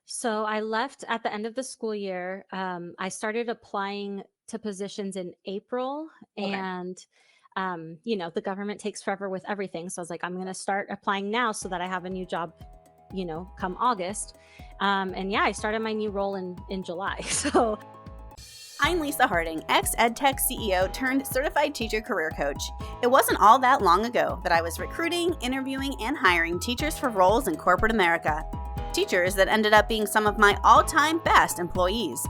So I left at the end of the school year. I started applying to positions in April, Okay. and the government takes forever with everything. So I was like, I'm going to start applying now so that I have a new job, come August. And yeah, I started my new role in July. So I'm Lisa Harding, ex-EdTech CEO turned certified teacher career coach. It wasn't all that long ago that I was recruiting, interviewing, and hiring teachers for roles in corporate America. Teachers that ended up being some of my all-time best employees.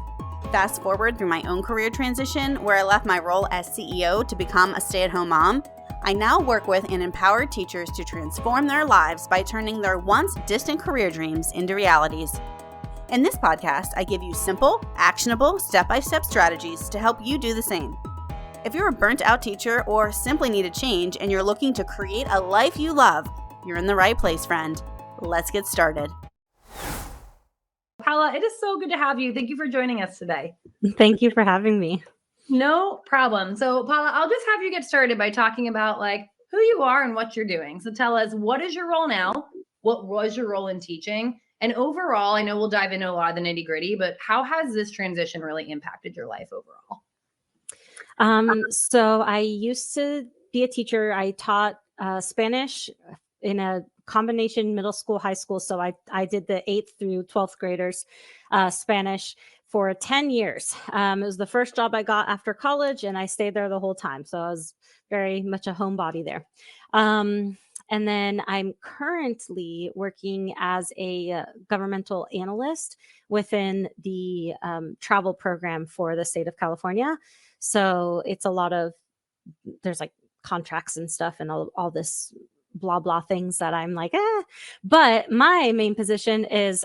Fast forward through my own career transition, where I left my role as CEO to become a stay-at-home mom, I now work with and empower teachers to transform their lives by turning their once distant career dreams into realities. In this podcast, I give you simple, actionable, step-by-step strategies to help you do the same. If you're a burnt-out teacher or simply need a change and you're looking to create a life you love, you're in the right place, friend. Let's get started. Paola, it is so good to have you. Thank you for joining us today. thank you for having me. No problem. So Paola, I'll just have you get started by talking about who you are and what you're doing. So tell us, what is your role now? What was your role in teaching? And overall, I know we'll dive into a lot of the nitty gritty, but how has this transition really impacted your life overall? So I used to be a teacher. I taught Spanish in a combination middle school, high school. So I did the 8th through 12th graders Spanish for 10 years. It was the first job I got after college, and I stayed there the whole time. So I was very much a homebody there. And then I'm currently working as a governmental analyst within the travel program for the state of California. So it's a lot of, there's like contracts and stuff and all this blah, blah things that I'm like, But my main position is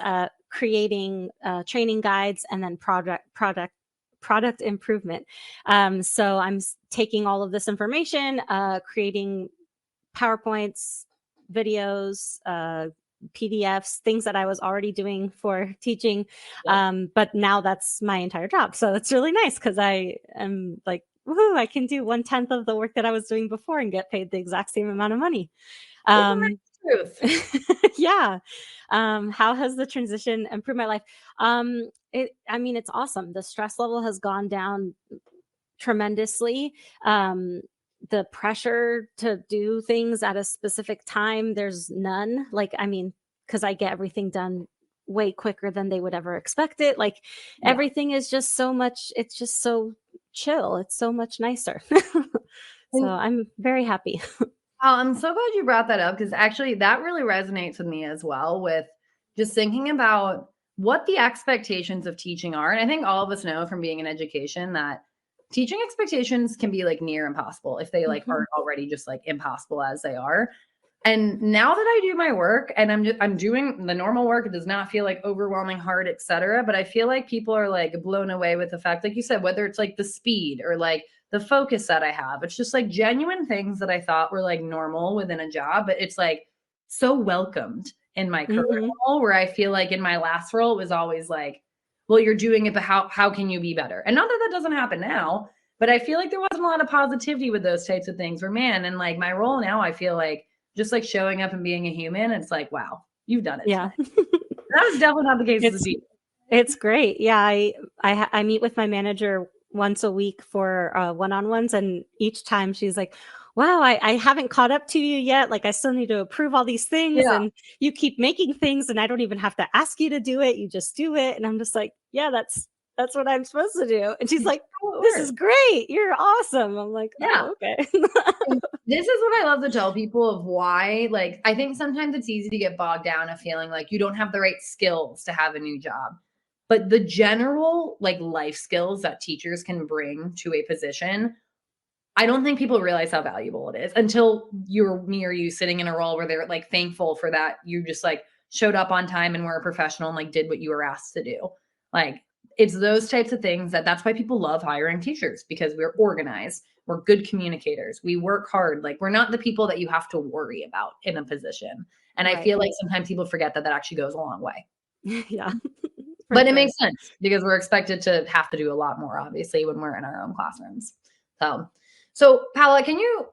creating training guides and then product improvement. So I'm taking all of this information, creating PowerPoints, videos, PDFs, things that I was already doing for teaching. But now that's my entire job. So it's really nice because I am like, woohoo, I can do 1/10 of the work that I was doing before and get paid the exact same amount of money. Truth. Yeah. How has the transition improved my life? It's awesome. The stress level has gone down tremendously. The pressure to do things at a specific time, there's none. Because I get everything done way quicker than they would ever expect it. Everything is just so much, it's just so chill. It's so much nicer. So I'm very happy. I'm so glad you brought that up because actually that really resonates with me as well, with just thinking about what the expectations of teaching are. And I think all of us know from being in education that teaching expectations can be near impossible if they aren't already just impossible as they are. And now that I do my work and I'm doing the normal work, it does not feel overwhelming, hard, etc. But I feel like people are blown away with the fact, like you said, whether it's the speed or the focus that I have. It's just genuine things that I thought were normal within a job, but it's so welcomed in my current role, where I feel in my last role, it was always well, you're doing it, but how can you be better? And not that that doesn't happen now, but I feel there wasn't a lot of positivity with those types of things where, man, and my role now, I feel just showing up and being a human, it's wow, you've done it. Yeah. That was definitely not the case. It's great. Yeah. I meet with my manager once a week for one-on-ones. And each time she's like, wow, I haven't caught up to you yet. I still need to approve all these things. Yeah. And you keep making things and I don't even have to ask you to do it. You just do it. And I'm just like, yeah, that's what I'm supposed to do. And she's like, this is great. You're awesome. I'm like, yeah, okay. This is what I love to tell people of why, I think sometimes it's easy to get bogged down of feeling you don't have the right skills to have a new job. But the general life skills that teachers can bring to a position, I don't think people realize how valuable it is until you're me or you sitting in a role where they're thankful for that. You just showed up on time and were a professional and did what you were asked to do. It's those types of things that's why people love hiring teachers, because we're organized. We're good communicators. We work hard. We're not the people that you have to worry about in a position. And I feel sometimes people forget that actually goes a long way. Yeah. But it makes sense because we're expected to have to do a lot more, obviously, when we're in our own classrooms. So Paola,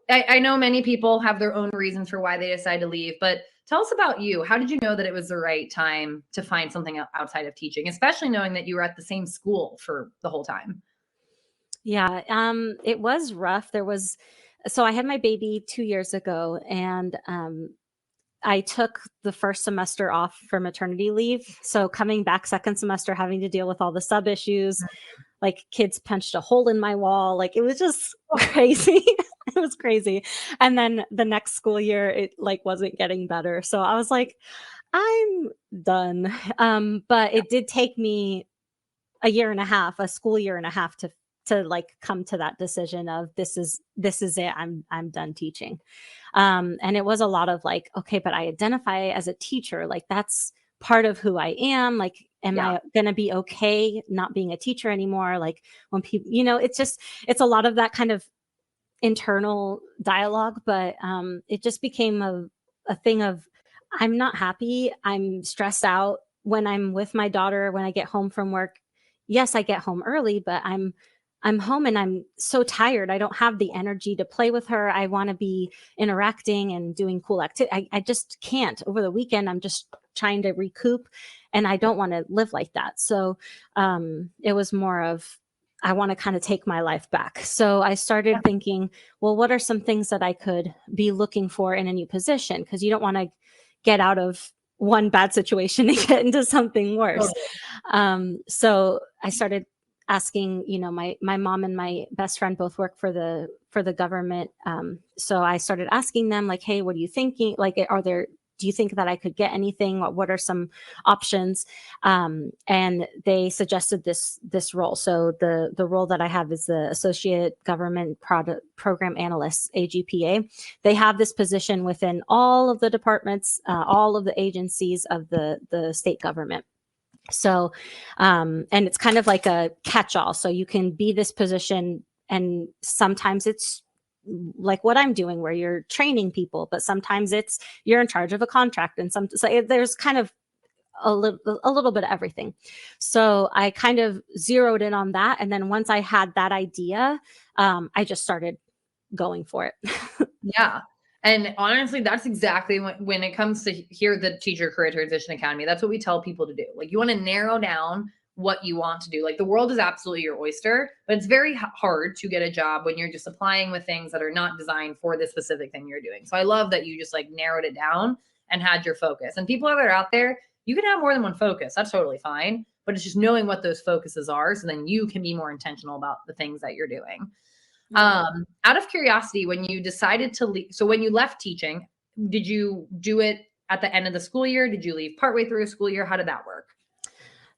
I know many people have their own reasons for why they decide to leave, but Tell us about you. How did you know that it was the right time to find something outside of teaching, especially knowing that you were at the same school for the whole time? Yeah, it was rough. So I had my baby 2 years ago, and I took the first semester off for maternity leave. So coming back second semester, having to deal with all the sub issues, like kids punched a hole in my wall. Like it was just crazy. It was crazy. And then the next school year, it like wasn't getting better. So I was like, I'm done. But it did take me a year and a half, a school year and a half to like come to that decision of this is it. I'm done teaching. And it was a lot of like, okay, but I identify as a teacher. Like that's part of who I am. Like, am I going to be okay not being a teacher anymore? Like when people, it's a lot of that kind of internal dialogue, but it just became a thing of, I'm not happy. I'm stressed out when I'm with my daughter, when I get home from work. Yes, I get home early, but I'm home and I'm so tired. I don't have the energy to play with her. I want to be interacting and doing cool activity. I just can't. Over the weekend, I'm just trying to recoup, and I don't want to live like that. So it was more of, I want to kind of take my life back. So I started thinking, well, what are some things that I could be looking for in a new position? Because you don't want to get out of one bad situation and get into something worse. So I started asking, my mom and my best friend both work for the government. So I started asking them like, hey, what are you thinking? Like, do you think that I could get anything? What are some options? And they suggested this role. So the role that I have is the Associate Government Program Analyst, AGPA. They have this position within all of the departments, all of the agencies of the state government. So, and it's kind of like a catch-all. So you can be this position, and sometimes it's like what I'm doing where you're training people, but sometimes it's you're in charge of a contract, and so there's kind of a little bit of everything. So I kind of zeroed in on that. And then once I had that idea, I just started going for it. Yeah. And honestly, that's exactly when it comes to the Teacher Career Transition Academy, that's what we tell people to do. Like, you want to narrow down what you want to do. Like, the world is absolutely your oyster, but it's very hard to get a job when you're just applying with things that are not designed for the specific thing you're doing. So I love that you just like narrowed it down and had your focus. And people that are out there, you can have more than one focus. That's totally fine. But it's just knowing what those focuses are, so then you can be more intentional about the things that you're doing. Out of curiosity, when you decided to leave, so when you left teaching, did you do it at the end of the school year? Did you leave partway through a school year? How did that work?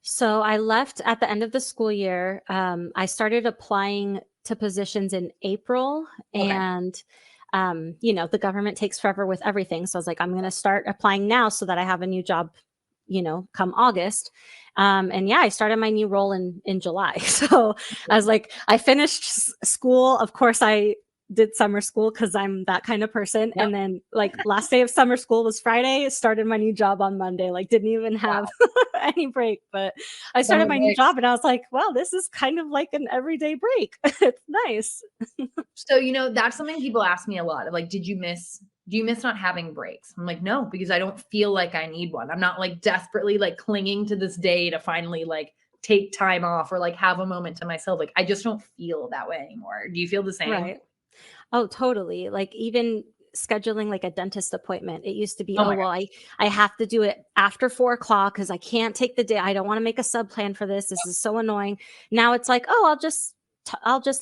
So I left at the end of the school year. I started applying to positions in April, and the government takes forever with everything. So I was like, I'm going to start applying now so that I have a new job, come August. And I started my new role in July. So I was like, I finished school. Of course, I did summer school because I'm that kind of person. Yep. And then like last day of summer school was Friday. Started my new job on Monday. Like didn't even have any break, but I started my new job and I was like, well, this is kind of like an everyday break. It's nice. So, that's something people ask me a lot of like, do you miss not having breaks? I'm like, no, because I don't feel like I need one. I'm not like desperately like clinging to this day to finally like take time off or like have a moment to myself. Like, I just don't feel that way anymore. Do you feel the same? Right. Oh, totally. Like even scheduling like a dentist appointment. It used to be, I have to do it after 4:00 because I can't take the day. I don't want to make a sub plan for this. This is so annoying. Now it's like, I'll just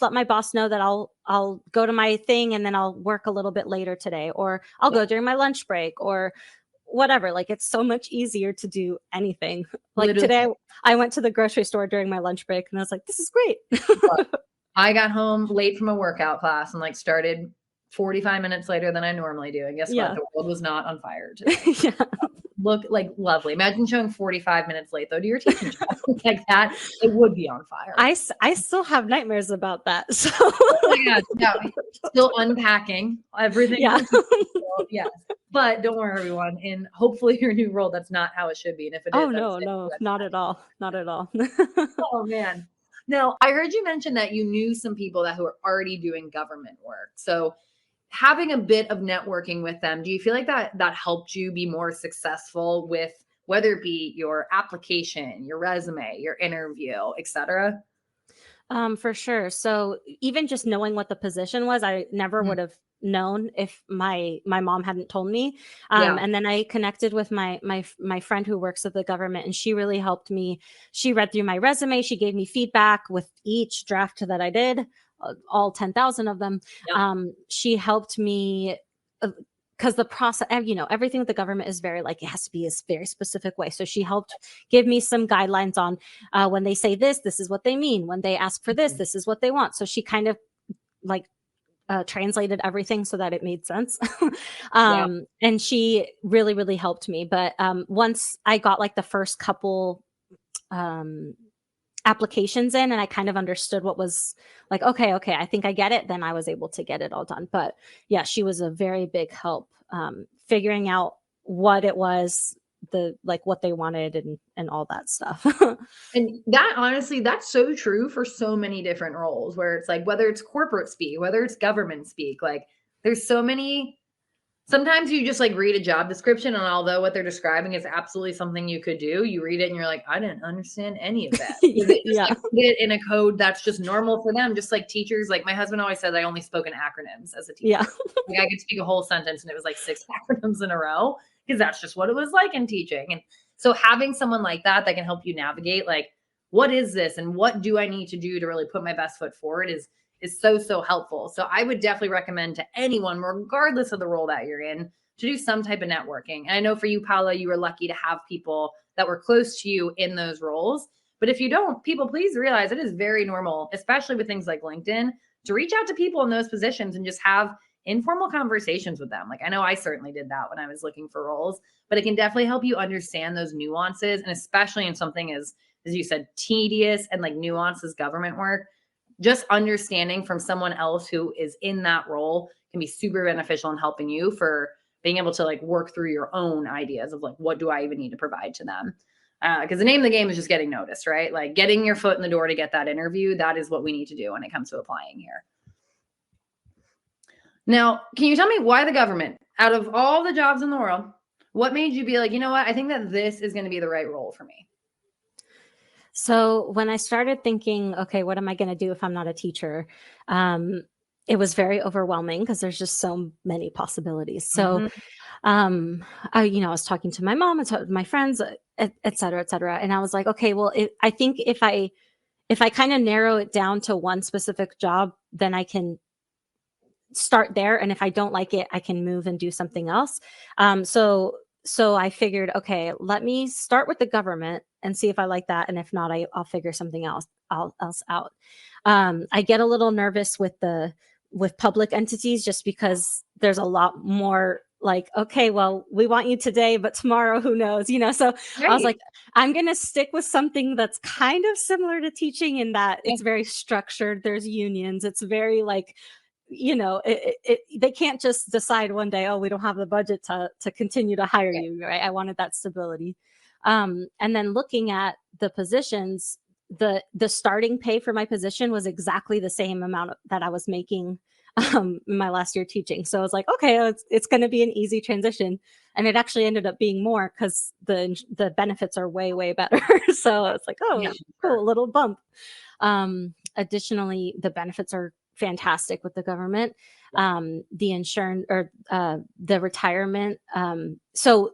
let my boss know that I'll go to my thing and then I'll work a little bit later today, or I'll go during my lunch break or whatever. Like it's so much easier to do anything. Like literally. Today I went to the grocery store during my lunch break and I was like, this is great. I got home late from a workout class and like started 45 minutes later than I normally do. And guess what? The world was not on fire today. Look like lovely. Imagine showing 45 minutes late though to your teaching job like that. It would be on fire. I still have nightmares about that. So still unpacking everything. Yeah. Yes. But don't worry, everyone. In hopefully your new role, that's not how it should be. And if it is, no, not at all. Not at all. Oh man. Now, I heard you mention that you knew some people who were already doing government work. So having a bit of networking with them, do you feel like that helped you be more successful with whether it be your application, your resume, your interview, etc.? For sure. So even just knowing what the position was, I never Mhm. would have known if my mom hadn't told me. Yeah. And then I connected with my friend who works at the government, and she really helped me. She read through my resume. She gave me feedback with each draft that I did, all 10,000 of them. Yeah. She helped me. Because the process, everything with the government is very like, it has to be a very specific way. So she helped give me some guidelines on when they say this is what they mean. When they ask for Mhm. this is what they want. So she kind of like translated everything so that it made sense. Yeah. And she really, really helped me. But once I got like the first couple um, applications in and I kind of understood what was like, okay, I think I get it, then I was able to get it all done. But yeah, she was a very big help figuring out what it was, the like what they wanted and all that stuff. And that honestly, that's so true for so many different roles where it's like, whether it's corporate speak, whether it's government speak, like there's so many. Sometimes you just like read a job description, and although what they're describing is absolutely something you could do, you read it and you're like, I didn't understand any of that. Because they just Yeah. like put it in a code that's just normal for them. Just like teachers, like my husband always said, I only spoke in acronyms as a teacher. Yeah. Like I could speak a whole sentence and it was like 6 acronyms in a row because that's just what it was like in teaching. And so having someone like that that can help you navigate, like, what is this and what do I need to do to really put my best foot forward is so helpful. So I would definitely recommend to anyone, regardless of the role that you're in, to do some type of networking. And I know for you, Paola, you were lucky to have people that were close to you in those roles. But if you don't, people, please realize it is very normal, especially with things like LinkedIn, to reach out to people in those positions and just have informal conversations with them. Like I know I certainly did that when I was looking for roles, but it can definitely help you understand those nuances. And especially in something as you said, tedious and like nuances government work, just understanding from someone else who is in that role can be super beneficial in helping you for being able to like work through your own ideas of like, what do I even need to provide to them? Because the name of the game is just getting noticed, right? Like getting your foot in the door to get that interview. That is what we need to do when it comes to applying here. Now, can you tell me why the government, out of all the jobs in the world, what made you be like, you know what? I think that this is going to be the right role for me. So when I started thinking, okay, what am I going to do if I'm not a teacher? It was very overwhelming because there's just so many possibilities. So, I was talking to my mom and my friends, et cetera, et cetera. And I was like, okay, well, I think if I kind of narrow it down to one specific job, then I can start there. And if I don't like it, I can move and do something else. So I figured, okay, let me start with the government and see if I like that. And if not, I'll figure something else out. I get a little nervous with public entities just because there's a lot more like, okay, well, we want you today, but tomorrow, who knows, So I was Right. like, I'm going to stick with something that's kind of similar to teaching in that Yeah. it's very structured. There's unions. It's very like, they can't just decide one day, oh, we don't have the budget to continue to hire Okay. you, right? I wanted that stability. And then looking at the positions, the starting pay for my position was exactly the same amount that I was making in my last year teaching. So I was like, okay, it's going to be an easy transition. And it actually ended up being more because the benefits are way better. So it's like, Yeah, oh, sure. cool, little bump. Additionally, the benefits are fantastic with the government. The insurance or the retirement. So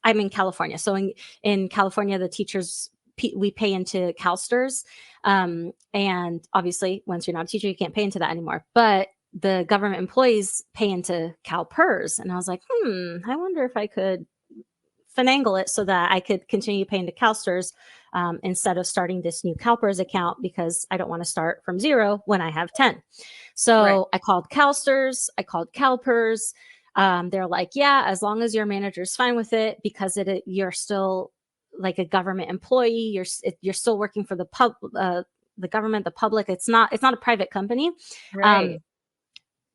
I'm in California. So in California, the teachers, we pay into CalSTRS. And obviously, once you're not a teacher, you can't pay into that anymore. But the government employees pay into CalPERS. And I was like, I wonder if I could finagle it so that I could continue paying to CalSTRS instead of starting this new CalPERS account because I don't want to start from zero when I have 10. So Right. I called CalSTRS, I called CalPERS. They're like, yeah, as long as your manager's fine with it, because you're still like a government employee, you're still working for the government, the public. It's not a private company. Right.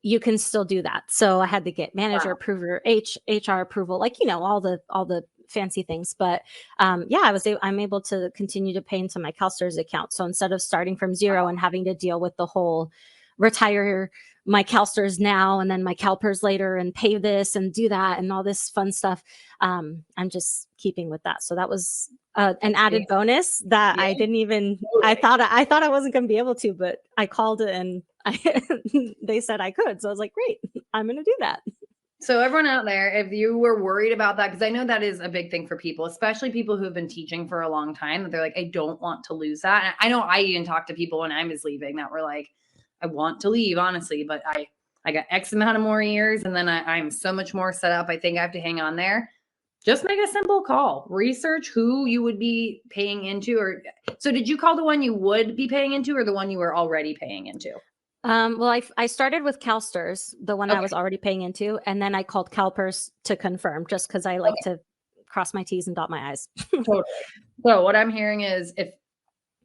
You can still do that. So I had to get manager Wow. approval, HR approval, like, all the fancy things. But yeah, I'm able to continue to pay into my CalSTRS account. So instead of starting from zero and having to deal with the whole retire my CalSTRS now and then my CalPERS later and pay this and do that and all this fun stuff. I'm just keeping with that. So that was an added bonus that I didn't even, I thought I wasn't going to be able to, but I called it and they said I could. So I was like, great, I'm going to do that. So everyone out there, if you were worried about that, because I know that is a big thing for people, especially people who have been teaching for a long time, that they're like, I don't want to lose that. And I know I even talked to people when I was leaving that were like, I want to leave, honestly, but I got X amount of more years and then I'm so much more set up. I think I have to hang on there. Just make a simple call. Research who you would be paying into. Or so did you call the one you would be paying into or the one you were already paying into? Well, I started with CalSTRS, the one I was already paying into, and then I called CalPERS to confirm, just because I like to cross my T's and dot my I's. Totally. So what I'm hearing is, if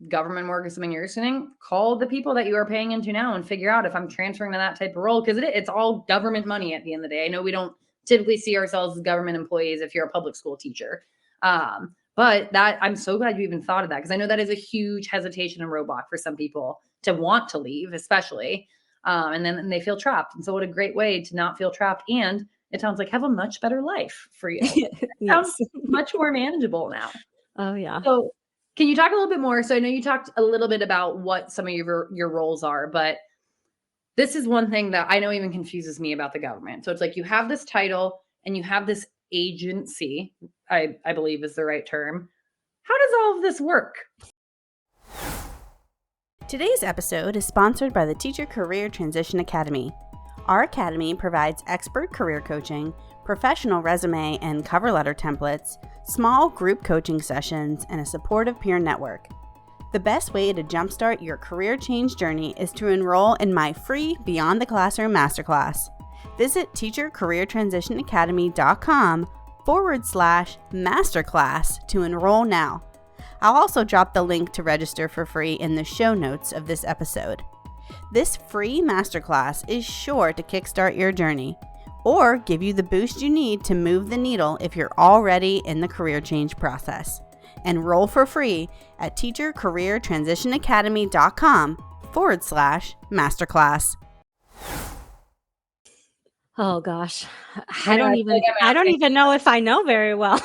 government work is something you're listening, call the people that you are paying into now and figure out if I'm transferring to that type of role, because it's all government money at the end of the day. I know we don't typically see ourselves as government employees if you're a public school teacher. But that I'm so glad you even thought of that, because I know that is a huge hesitation and roadblock for some people to want to leave, especially. And then they feel trapped. And so what a great way to not feel trapped. And it sounds like have a much better life for you. Sounds much more manageable now. Oh, yeah. So can you talk a little bit more? So I know you talked a little bit about what some of your roles are, but this is one thing that I know even confuses me about the government. So it's like you have this title and you have this agency, I believe is the right term. How does all of this work? Today's episode is sponsored by the Teacher Career Transition Academy. Our academy provides expert career coaching, professional resume and cover letter templates, small group coaching sessions, and a supportive peer network. The best way to jumpstart your career change journey is to enroll in my free Beyond the Classroom Masterclass. Visit teachercareertransitionacademy.com/masterclass to enroll now. I'll also drop the link to register for free in the show notes of this episode. This free masterclass is sure to kickstart your journey or give you the boost you need to move the needle if you're already in the career change process. Enroll for free at teachercareertransitionacademy.com/masterclass. Oh gosh, I don't even know if I know very well.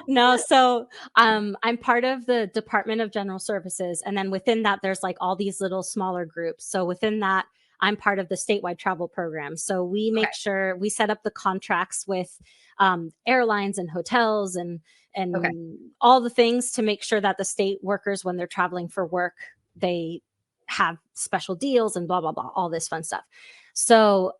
No, so I'm part of the Department of General Services, and then within that, there's like all these little smaller groups. So within that, I'm part of the statewide travel program. So we make sure we set up the contracts with airlines and hotels and all the things to make sure that the state workers, when they're traveling for work, they have special deals and blah, blah, blah, all this fun stuff. So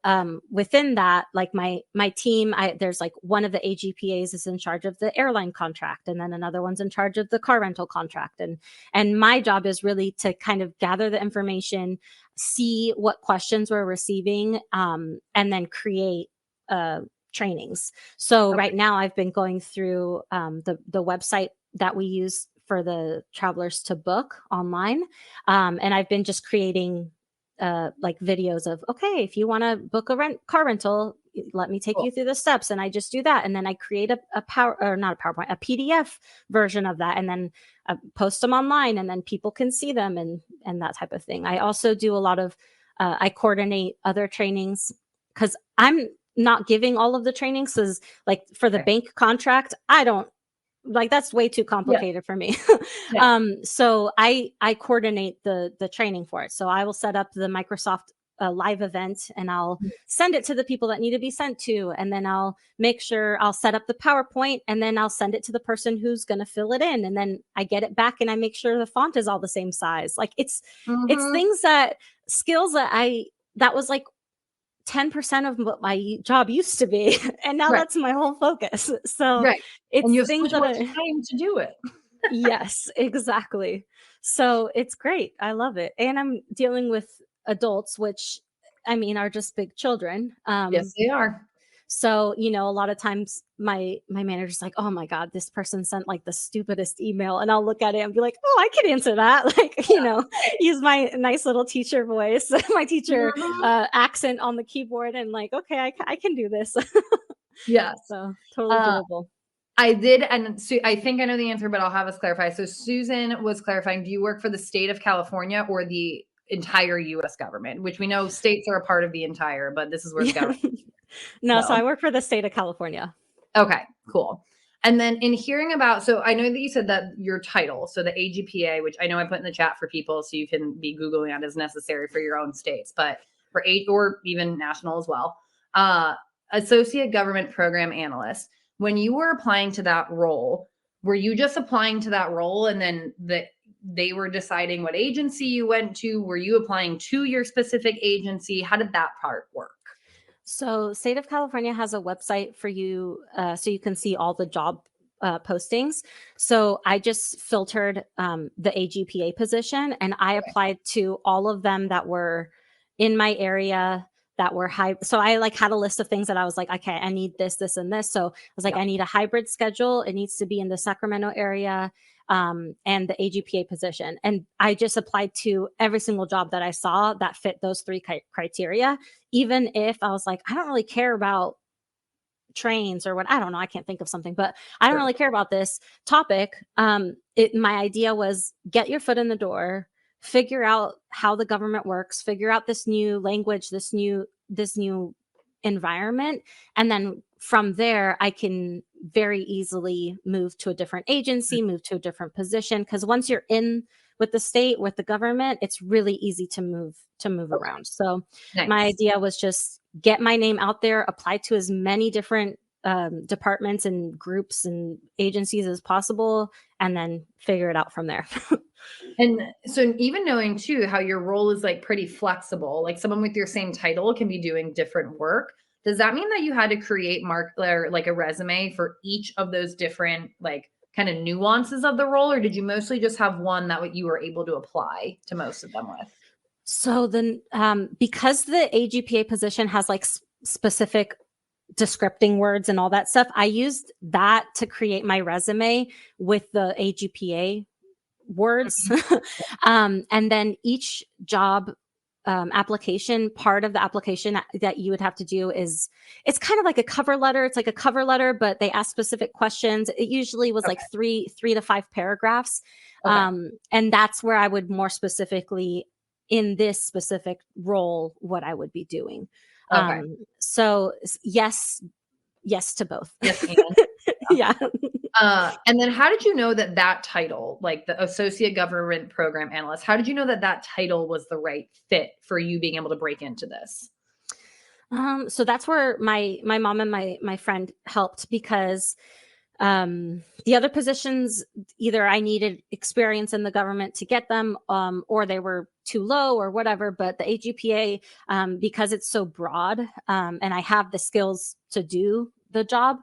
within that, like my team, there's like one of the AGPAs is in charge of the airline contract, and then another one's in charge of the car rental contract. And my job is really to kind of gather the information, see what questions we're receiving, and then create trainings. So right now I've been going through the website that we use for the travelers to book online. And I've been just creating like videos of, okay, if you want to book a car rental, let me take you through the steps. And I just do that. And then I create a PDF version of that, and then post them online, and then people can see them and that type of thing. I also do a lot of, I coordinate other trainings, because I'm not giving all of the trainings. So like for the bank contract, I don't, like, that's way too complicated for me. So I coordinate the training for it. So I will set up the Microsoft live event, and I'll send it to the people that need to be sent to. And then I'll make sure I'll set up the PowerPoint, and then I'll send it to the person who's going to fill it in. And then I get it back and I make sure the font is all the same size. Like it's things skills that was like 10% of what my job used to be. And now that's my whole focus. So it's, and you have things so much time to do it. Yes, exactly. So it's great. I love it. And I'm dealing with adults, which I mean, are just big children. Yes, they are. So, you know, a lot of times my manager's like, oh my God, this person sent like the stupidest email. And I'll look at it and be like, oh, I could answer that. Like, you know, use my nice little teacher voice, my teacher accent on the keyboard, and like, okay, I can do this. Yes. So totally doable. I did. And I think I know the answer, but I'll have us clarify. So Susan was clarifying, do you work for the state of California or the entire US government, which we know states are a part of the entire, but this is where the government. No, so I work for the state of California. Okay, cool. And then in hearing about, so I know that you said that your title, so the AGPA, which I know I put in the chat for people, so you can be Googling it as necessary for your own states, but for or even national as well, Associate Government Program Analyst. When you were applying to that role, were you just applying to that role and then they were deciding what agency you went to? Were you applying to your specific agency? How did that part work? So state of California has a website for you, so you can see all the job postings. So I just filtered the AGPA position, and I applied to all of them that were in my area that were high. So I like had a list of things that I was like, okay, I need this, this, and this. So I was like, I need a hybrid schedule. It needs to be in the Sacramento area. And the AGPA position. And I just applied to every single job that I saw that fit those three criteria, even if I was like, I don't really care about trains or what, I don't know, I can't think of something, but I don't really care about this topic. My idea was get your foot in the door, figure out how the government works, figure out this new language, this new environment. And then from there, I can very easily move to a different agency, move to a different position. Because once you're in with the state, with the government, it's really easy to move around. So my idea was just get my name out there, apply to as many different departments and groups and agencies as possible, and then figure it out from there. And so even knowing too how your role is like pretty flexible, like someone with your same title can be doing different work. Does that mean that you had to create like a resume for each of those different like kind of nuances of the role, or did you mostly just have one that you were able to apply to most of them with? So then, because the AGPA position has like specific descripting words and all that stuff, I used that to create my resume with the AGPA words. And then each job application, part of the application that you would have to do is, it's kind of like a cover letter. It's like a cover letter, but they ask specific questions. It usually was like three to 5 paragraphs. And that's where I would more specifically in this specific role, what I would be doing. So yes to both. Yes, yeah. And then how did you know that title, like the Associate Government Program Analyst, how did you know that title was the right fit for you being able to break into this? So that's where my mom and my friend helped, because the other positions, either I needed experience in the government to get them, or they were too low or whatever. But the AGPA, because it's so broad, and I have the skills to do the job,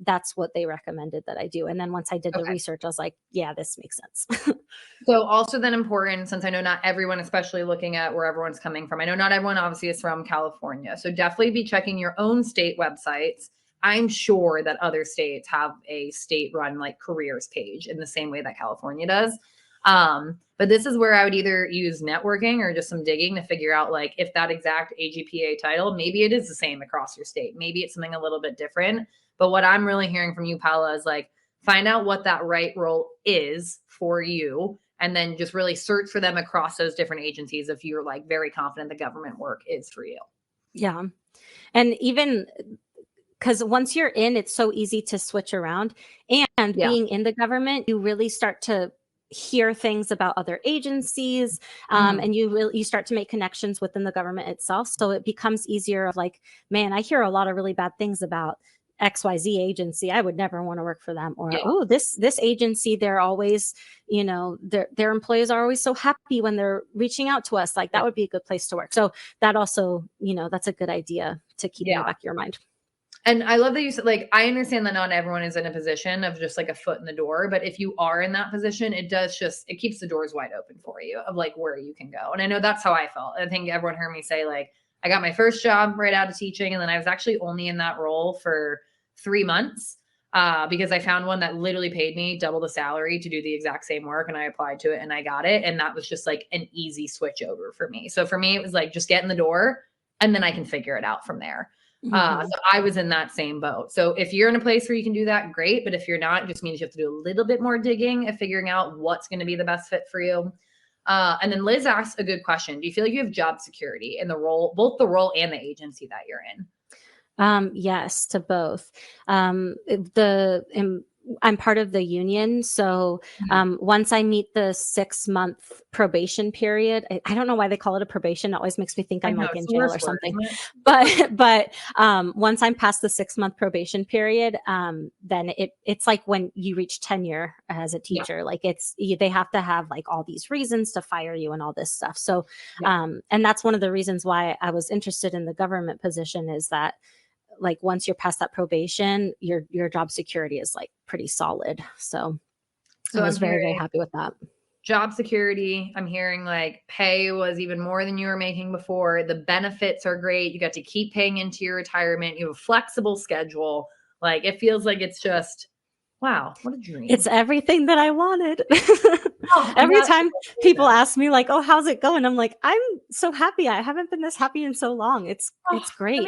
that's what they recommended that I do. And then once I did the research, I was like, yeah, this makes sense. So also then important, since I know not everyone, especially looking at where everyone's coming from, I know not everyone obviously is from California. So definitely be checking your own state websites. I'm sure that other states have a state-run like careers page in the same way that California does. But this is where I would either use networking or just some digging to figure out like if that exact AGPA title, maybe it is the same across your state. Maybe it's something a little bit different. But what I'm really hearing from you, Paola, is like find out what that right role is for you, and then just really search for them across those different agencies if you're like very confident the government work is for you. Yeah. And even because once you're in, it's so easy to switch around. And being in the government, you really start to hear things about other agencies, and you start to make connections within the government itself. So it becomes easier of like, man, I hear a lot of really bad things about XYZ agency. I would never want to work for them. Or, oh, this agency, they're always, their employees are always so happy when they're reaching out to us. Like that would be a good place to work. So that also, that's a good idea to keep in the back of your mind. And I love that you said, like, I understand that not everyone is in a position of just like a foot in the door, but if you are in that position, it keeps the doors wide open for you of like where you can go. And I know that's how I felt. I think everyone heard me say like, I got my first job right out of teaching. And then I was actually only in that role for 3 months because I found one that literally paid me double the salary to do the exact same work. And I applied to it and I got it. And that was just like an easy switch over for me. So for me, it was like, just get in the door and then I can figure it out from there. So I was in that same boat. So if you're in a place where you can do that, great. But if you're not, it just means you have to do a little bit more digging and figuring out what's going to be the best fit for you. And then Liz asks a good question. Do you feel like you have job security in the role, both the role and the agency that you're in? Yes, to both. I'm part of the union. So once I meet the 6-month probation period, I don't know why they call it a probation. It always makes me think I'm like in jail or something. But once I'm past the 6-month probation period, then it's like when you reach tenure as a teacher, like they have to have like all these reasons to fire you and all this stuff. So, and that's one of the reasons why I was interested in the government position, is that like once you're past that probation, your job security is like pretty solid. So I was very, very happy with that. Job security. I'm hearing like pay was even more than you were making before. The benefits are great. You got to keep paying into your retirement. You have a flexible schedule. Like it feels like it's just, wow, what a dream. It's everything that I wanted. Every time people ask me like, oh, how's it going? I'm like, I'm so happy. I haven't been this happy in so long. It's great.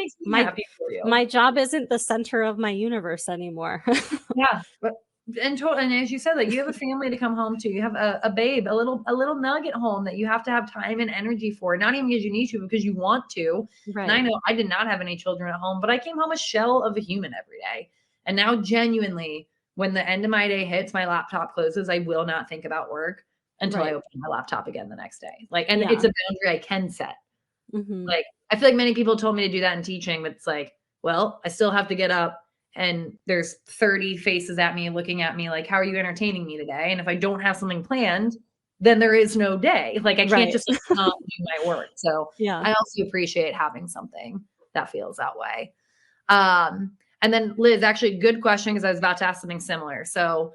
My job isn't the center of my universe anymore. And as you said, like you have a family to come home to. You have a babe, a little nugget home that you have to have time and energy for. Not even because you need to, because you want to. Right. And I know I did not have any children at home, but I came home a shell of a human every day. And now genuinely, when the end of my day hits, my laptop closes, I will not think about work until I open my laptop again the next day. Like, and it's a boundary I can set. Like, I feel like many people told me to do that in teaching, but it's like, well, I still have to get up and there's 30 faces at me looking at me like, how are you entertaining me today? And if I don't have something planned, then there is no day. Like I can't just not do my work. So I also appreciate having something that feels that way. And then Liz, actually good question, because I was about to ask something similar. So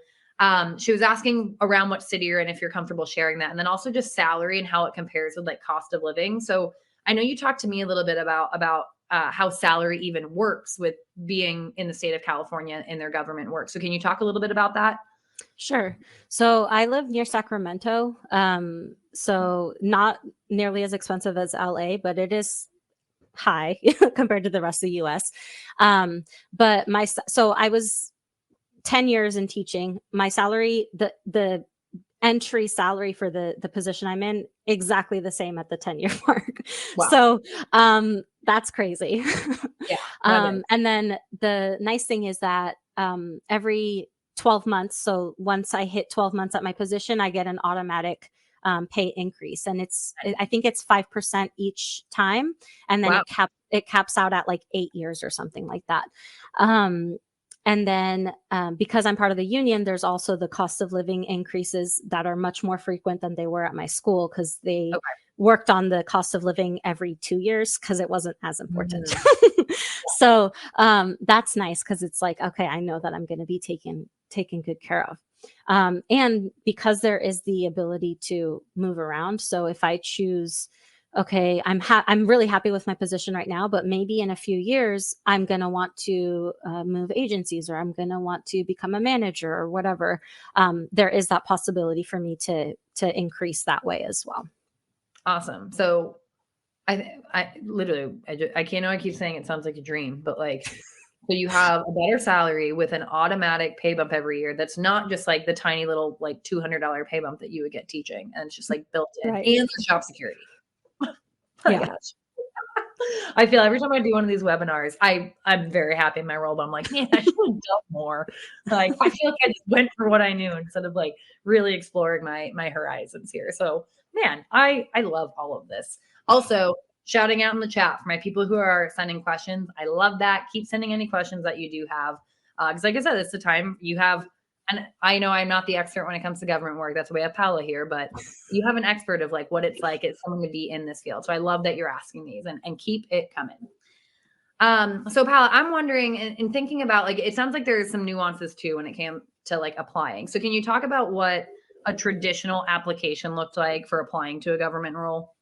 she was asking around what city you're in, if you're comfortable sharing that. And then also just salary and how it compares with like cost of living. So I know you talked to me a little bit about how salary even works with being in the state of California in their government work. So can you talk a little bit about that? Sure. So I live near Sacramento. So not nearly as expensive as LA, but it is high compared to the rest of the US. But so I was 10 years in teaching. My salary, the entry salary for the position I'm in, exactly the same at the 10-year mark. Wow. So that's crazy. And then the nice thing is that every 12 months, so once I hit 12 months at my position, I get an automatic pay increase, and I think it's 5% each time, and then it caps out at like 8 years or something like that. And then because I'm part of the union, there's also the cost of living increases that are much more frequent than they were at my school, because they worked on the cost of living every 2 years because it wasn't as important. So that's nice, because it's like, okay, I know that I'm going to be taken good care of. And because there is the ability to move around. So if I choose, okay, I'm really happy with my position right now, but maybe in a few years, I'm going to want to move agencies, or I'm going to want to become a manager or whatever. There is that possibility for me to increase that way as well. Awesome. So I literally, I can't know, I keep saying it sounds like a dream, but like, so you have a better salary with an automatic pay bump every year. That's not just like the tiny little like $200 pay bump that you would get teaching. And it's just like built in, and there's job security. Gosh. I feel every time I do one of these webinars, I'm very happy in my role, but I'm like, man, I should have done more. Like, I feel like I just went for what I knew instead of like really exploring my horizons here. So man, I love all of this. Also, shouting out in the chat for my people who are sending questions. I love that. Keep sending any questions that you do have. Because like I said, it's the time you have, and I know I'm not the expert when it comes to government work. That's why we have Paola here, but you have an expert of like what it's like as someone to be in this field. So I love that you're asking these, and keep it coming. So Paola, I'm wondering, in thinking about, like, it sounds like there's some nuances too when it came to like applying. So can you talk about what a traditional application looked like for applying to a government role?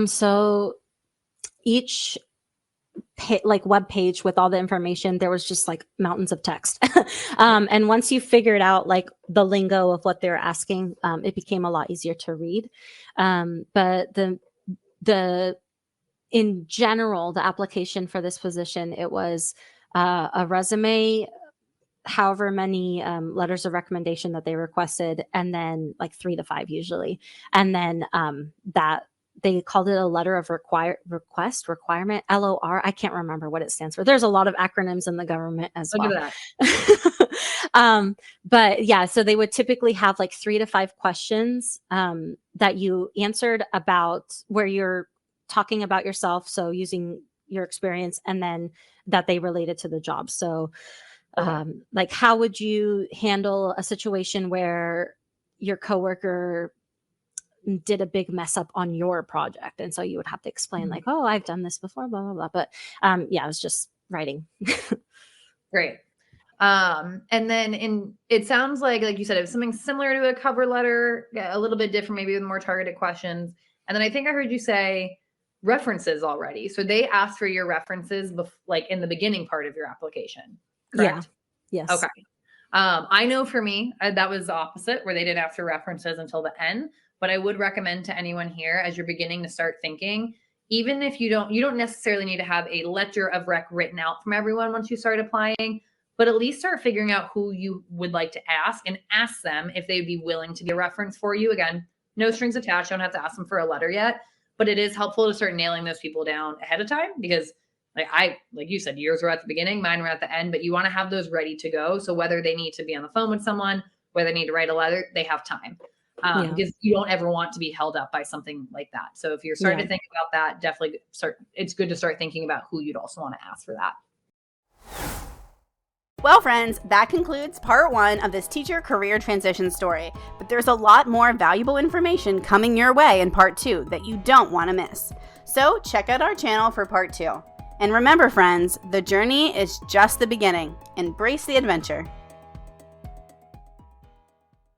So each web page with all the information, there was just like mountains of text. And once you figured out like the lingo of what they were asking, it became a lot easier to read. But in general, the application for this position, it was a resume, however many letters of recommendation that they requested, and then like 3 to 5 usually. And then that they called it a letter of requirement, LOR. I can't remember what it stands for. There's a lot of acronyms in the government as Look well. at that. But yeah, so they would typically have like 3 to 5 questions that you answered about where you're talking about yourself. So using your experience, and then that they related to the job. So like, how would you handle a situation where your coworker did a big mess up on your project? And so you would have to explain like, oh, I've done this before, blah, blah, blah. But yeah, it was just writing. Great. And then it sounds like you said, it was something similar to a cover letter, a little bit different, maybe with more targeted questions. And then I think I heard you say references already. So they asked for your references like in the beginning part of your application, correct? Yeah. Yes. Okay. I know for me, that was the opposite, where they didn't ask for references until the end. But I would recommend to anyone here, as you're beginning to start thinking, even if you don't necessarily need to have a letter of rec written out from everyone once you start applying, but at least start figuring out who you would like to ask, and ask them if they'd be willing to be a reference for you. Again, no strings attached. You don't have to ask them for a letter yet, but it is helpful to start nailing those people down ahead of time, because like you said, yours were at the beginning, mine were at the end, but you want to have those ready to go. So whether they need to be on the phone with someone, whether they need to write a letter, they have time. Because you don't ever want to be held up by something like that. So if you're starting to think about that, definitely it's good to start thinking about who you'd also want to ask for that. Well, friends, that concludes part 1 of this teacher career transition story. But there's a lot more valuable information coming your way in part 2 that you don't want to miss. So check out our channel for part 2. And remember, friends, the journey is just the beginning. Embrace the adventure.